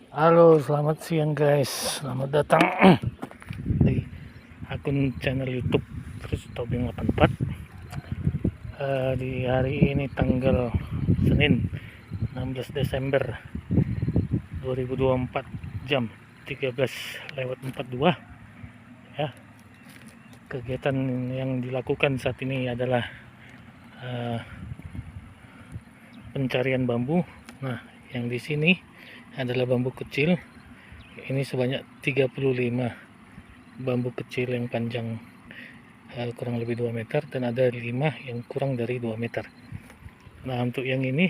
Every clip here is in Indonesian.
Halo, selamat siang guys. Selamat datang di akun channel YouTube Terus Tobing 84. Di hari ini tanggal Senin 16 Desember 2024 jam 13:42 ya. Kegiatan yang dilakukan saat ini adalah pencarian bambu. Nah, yang di sini adalah bambu kecil. Ini sebanyak 35 bambu kecil yang panjang kurang lebih 2 meter, dan ada 5 yang kurang dari 2 meter. Nah, untuk yang ini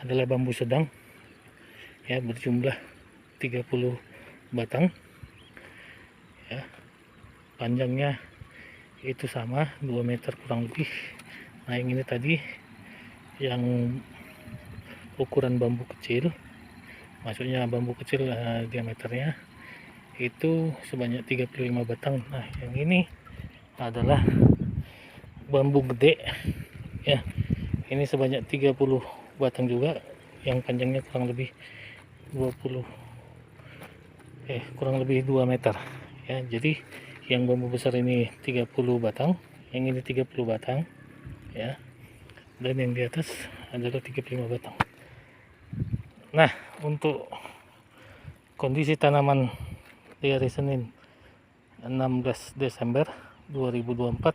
adalah bambu sedang ya, berjumlah 30 batang ya. Panjangnya itu sama 2 meter kurang lebih. Nah, yang ini tadi yang ukuran bambu kecil, maksudnya bambu kecil diameternya itu sebanyak 35 batang. Nah, yang ini adalah bambu gede ya, ini sebanyak 30 batang juga, yang panjangnya kurang lebih 2 meter ya. Jadi yang bambu besar ini 30 batang, yang ini 30 batang ya, dan yang di atas adalah 35 batang. Nah, untuk kondisi tanaman di hari Senin 16 Desember 2024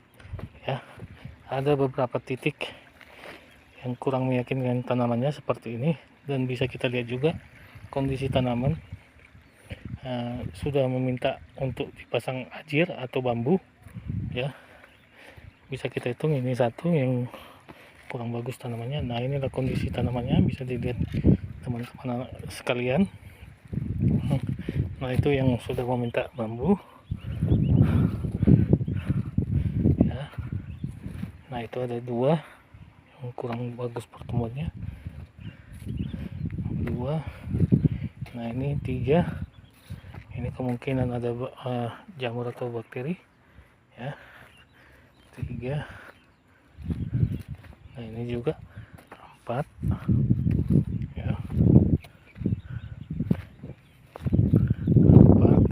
ya, ada beberapa titik yang kurang meyakinkan tanamannya seperti ini, dan bisa kita lihat juga kondisi tanaman sudah meminta untuk dipasang ajir atau bambu ya. Bisa kita hitung, ini satu yang kurang bagus tanamannya. Nah, inilah kondisi tanamannya, bisa dilihat teman-teman sekalian. Nah, itu yang sudah meminta bambu ya. Nah, itu ada 2 yang kurang bagus pertumbuhannya, 2. Nah, ini 3. Ini kemungkinan ada jamur atau bakteri ya, 3. Nah, ini juga 4 ya, 4.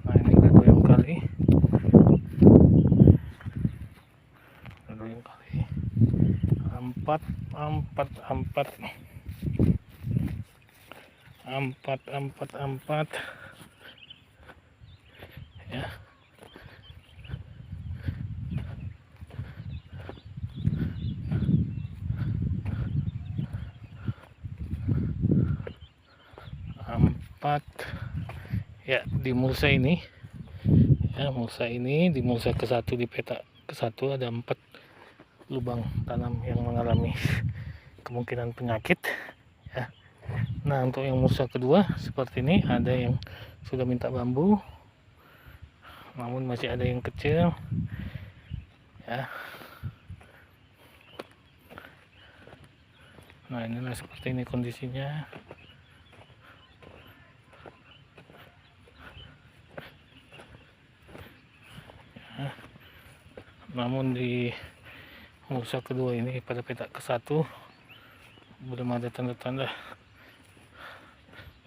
Nah, ini udah 2 kali, 4 ya. Ya, di mulsa ini ya, di mulsa ke-1, di peta ke-1 ada 4 lubang tanam yang mengalami kemungkinan penyakit ya. Nah, untuk yang mulsa kedua seperti ini, ada yang sudah minta bambu namun masih ada yang kecil ya. Nah, inilah seperti ini kondisinya ya. Namun di mulsa kedua ini, pada peta ke-1, belum ada tanda-tanda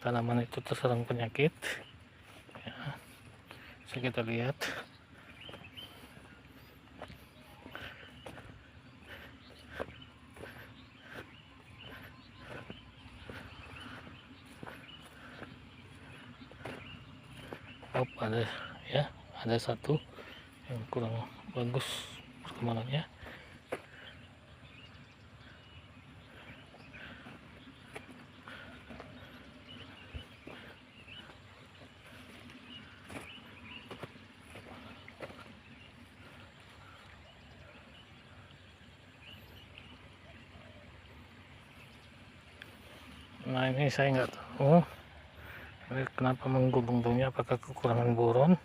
tanaman itu terserang penyakit ya. Bisa kita lihat ada ya, ada 1 yang kurang bagus perkembangannya. Nah, ini saya nggak tahu ini kenapa menggulung-gulungnya, apakah kekurangan boron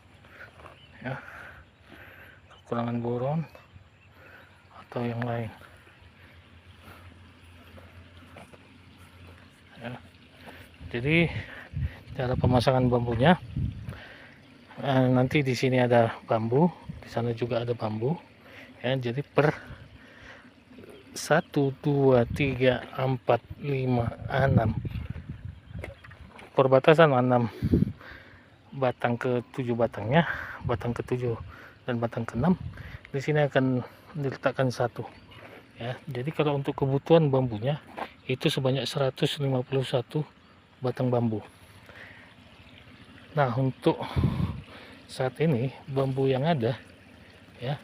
ya, kekurangan boron atau yang lain ya. Jadi cara pemasangan bambunya, nanti di sini ada bambu, di sana juga ada bambu ya. Jadi per 1 2 3 4 5 6 perbatasan 6 batang ke 7 batangnya, batang ke 7 dan batang ke 6 di sini akan diletakkan satu ya. Jadi kalau untuk kebutuhan bambunya itu sebanyak 151 batang bambu. Nah, untuk saat ini bambu yang ada ya,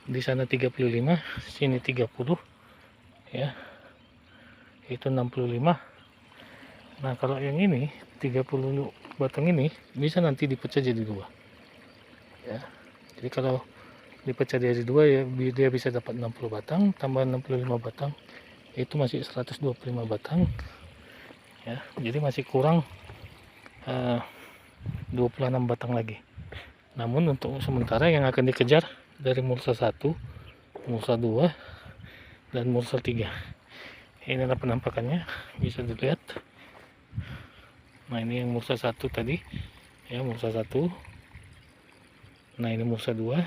di sana 35, sini 30 ya, itu 65. Nah, kalau yang ini 30 batang ini bisa nanti dipecah jadi dua ya. Jadi kalau dipecah jadi dua ya, dia bisa dapat 60 batang tambah 65 batang, itu masih 125 batang ya. Jadi masih kurang 26 batang lagi. Namun untuk sementara yang akan dikejar dari Mursa 1, Mursa 2 dan Mursa 3. Inilah penampakannya, bisa dilihat. Nah, ini yang Mursa 1 tadi ya, Mursa 1. Nah, ini Mursa 2.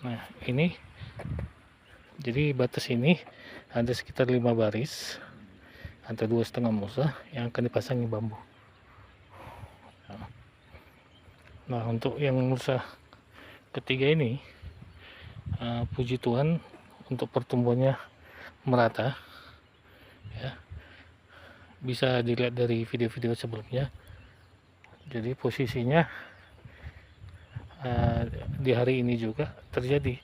Nah, ini jadi batas ini ada sekitar 5 baris atau 2,5 Mursa yang akan dipasangi bambu. Nah, untuk yang Mursa ketiga ini puji Tuhan untuk pertumbuhannya merata ya, bisa dilihat dari video-video sebelumnya. Jadi posisinya di hari ini juga terjadi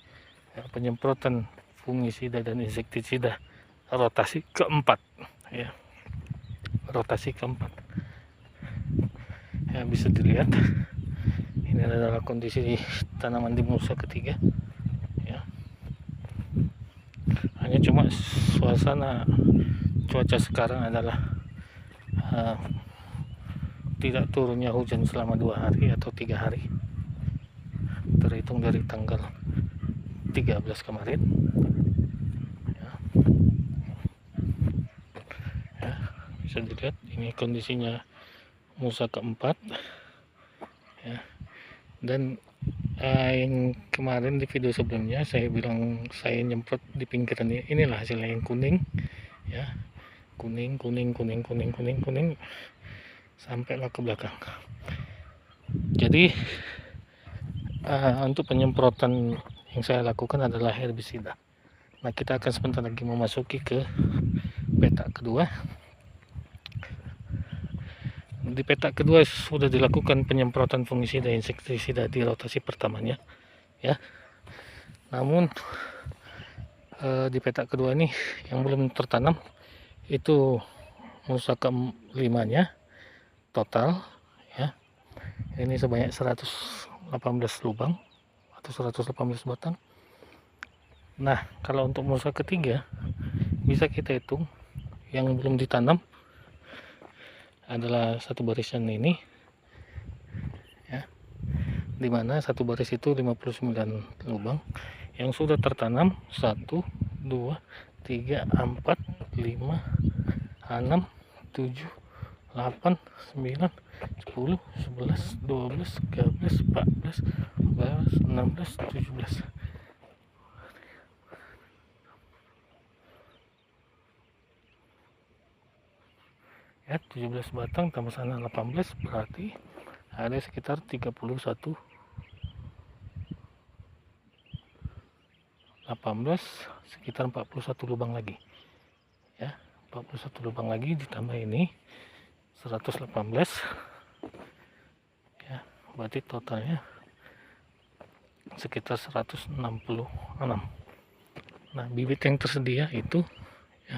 penyemprotan fungisida dan insektisida rotasi keempat ya, rotasi keempat ya. Bisa dilihat ini adalah kondisi tanaman di Mursa ketiga ya. Hanya cuma suasana cuaca sekarang adalah tidak turunnya hujan selama 2 hari atau 3 hari terhitung dari tanggal 13 kemarin ya. Ya, bisa dilihat ini kondisinya Mursa keempat ya. Dan yang kemarin di video sebelumnya saya bilang saya nyemprot di pinggiran ini, inilah hasilnya yang kuning ya, kuning sampailah ke belakang. Jadi untuk penyemprotan yang saya lakukan adalah herbisida. Nah, kita akan sebentar lagi memasuki ke petak kedua. Di petak kedua sudah dilakukan penyemprotan fungisida insektisida di rotasi pertamanya ya. Namun di petak kedua ini yang belum tertanam itu Mursa ke-5 nya total ya. Ini sebanyak 118 lubang atau 118 batang. Nah, kalau untuk Mursa ketiga bisa kita hitung yang belum ditanam adalah satu barisan ini ya, dimana satu baris itu 59 lubang. Yang sudah tertanam 1 2 3 4 5 6 7 8 9 10 11 12 13 14 15 16 17 ya, 17 batang tambah sana 18 berarti ada sekitar 31 18 sekitar 41 lubang lagi ya, 41 lubang lagi ditambah ini 118 ya, berarti totalnya sekitar 166. Nah, bibit yang tersedia itu ya,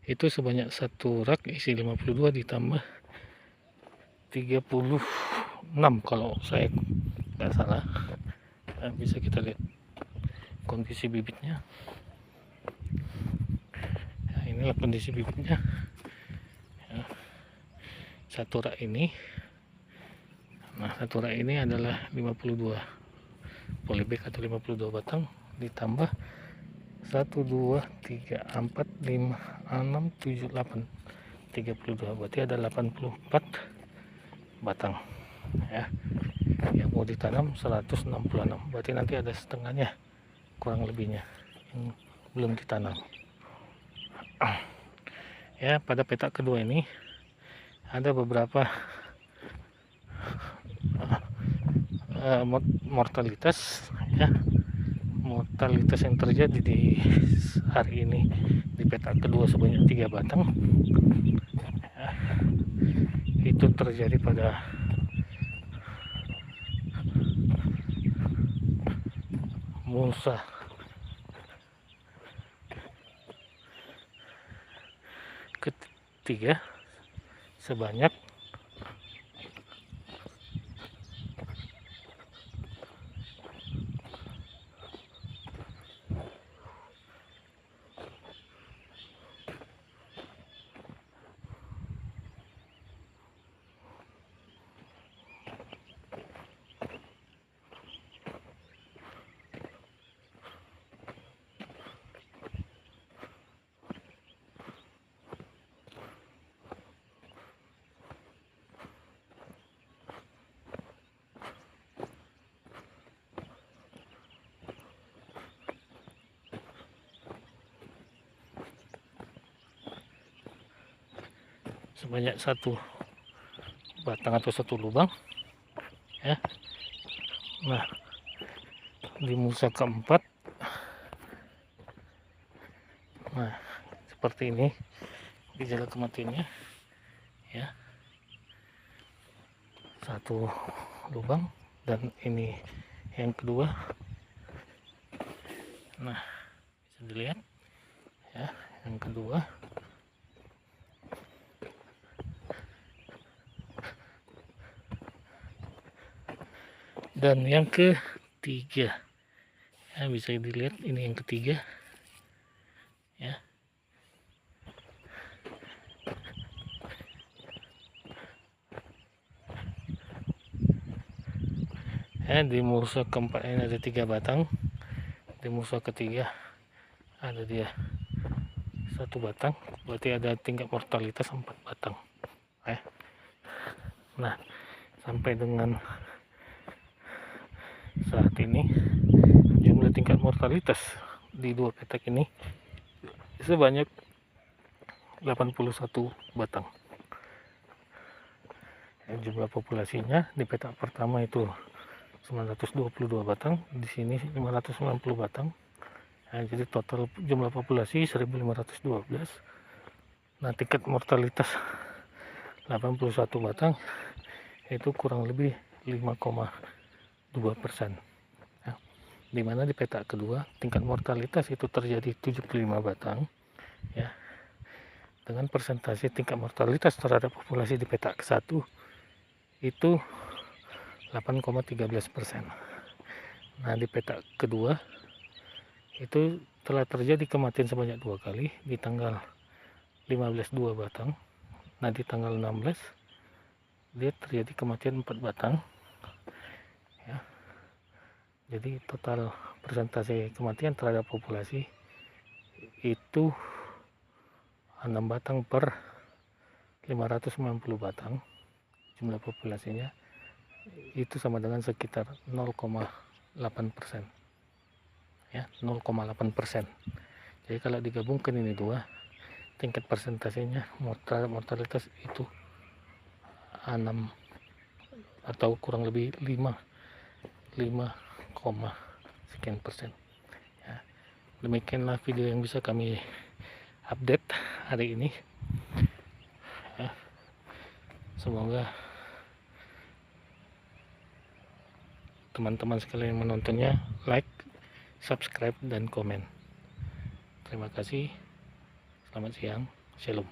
itu sebanyak satu rak isi 52 ditambah 36 kalau saya nggak salah. Nah, bisa kita lihat kondisi bibitnya ya, inilah kondisi bibitnya ya. Satu rak ini, nah satu rak ini adalah 52 polybag atau 52 batang ditambah 1 2 3 4 5 6 7 8 32, berarti ada 84 batang ya yang mau ditanam 166, berarti nanti ada setengahnya kurang lebihnya yang belum ditanam. Ya, pada petak kedua ini ada beberapa mortalitas ya, mortalitas yang terjadi di hari ini di petak kedua sebanyak 3 batang ya, itu terjadi pada musa ketiga sebanyak sebanyak 1 batang atau 1 lubang ya. Nah, di musa keempat, nah seperti ini gejala kematiannya ya, 1 lubang, dan ini yang kedua. Nah, bisa dilihat ya, yang kedua. Dan yang ketiga ya, bisa dilihat ini yang ketiga ya. Di musa keempat ini ada 3 batang, di musa ketiga ada dia 1 batang, berarti ada tingkat mortalitas 4 batang ya. Nah, sampai dengan saat ini jumlah tingkat mortalitas di 2 petak ini sebanyak 81 batang. Jumlah populasinya di petak pertama itu 922 batang, di sini 590 batang. Nah, jadi total jumlah populasi 1512. Nah, tingkat mortalitas 81 batang itu kurang lebih 5,2%. Ya, dimana di petak kedua tingkat mortalitas itu terjadi 75 batang ya, dengan persentase tingkat mortalitas terhadap populasi di petak ke-1 itu 8,13%. Nah, di petak kedua itu telah terjadi kematian sebanyak 2 kali, di tanggal 15 2 batang. Nah, di tanggal 16 dia terjadi kematian 4 batang ya. Jadi total persentase kematian terhadap populasi itu 6 batang per 590 batang. Jumlah populasinya itu sama dengan sekitar 0,8% ya, 0,8%. Jadi kalau digabungkan ini dua, tingkat persentasenya mortalitas itu 6 atau kurang lebih 5 sekian persen ya. Demikianlah video yang bisa kami update hari ini ya. Semoga teman-teman sekalian yang menontonnya like, subscribe, dan komen. Terima kasih. Selamat siang. Shalom.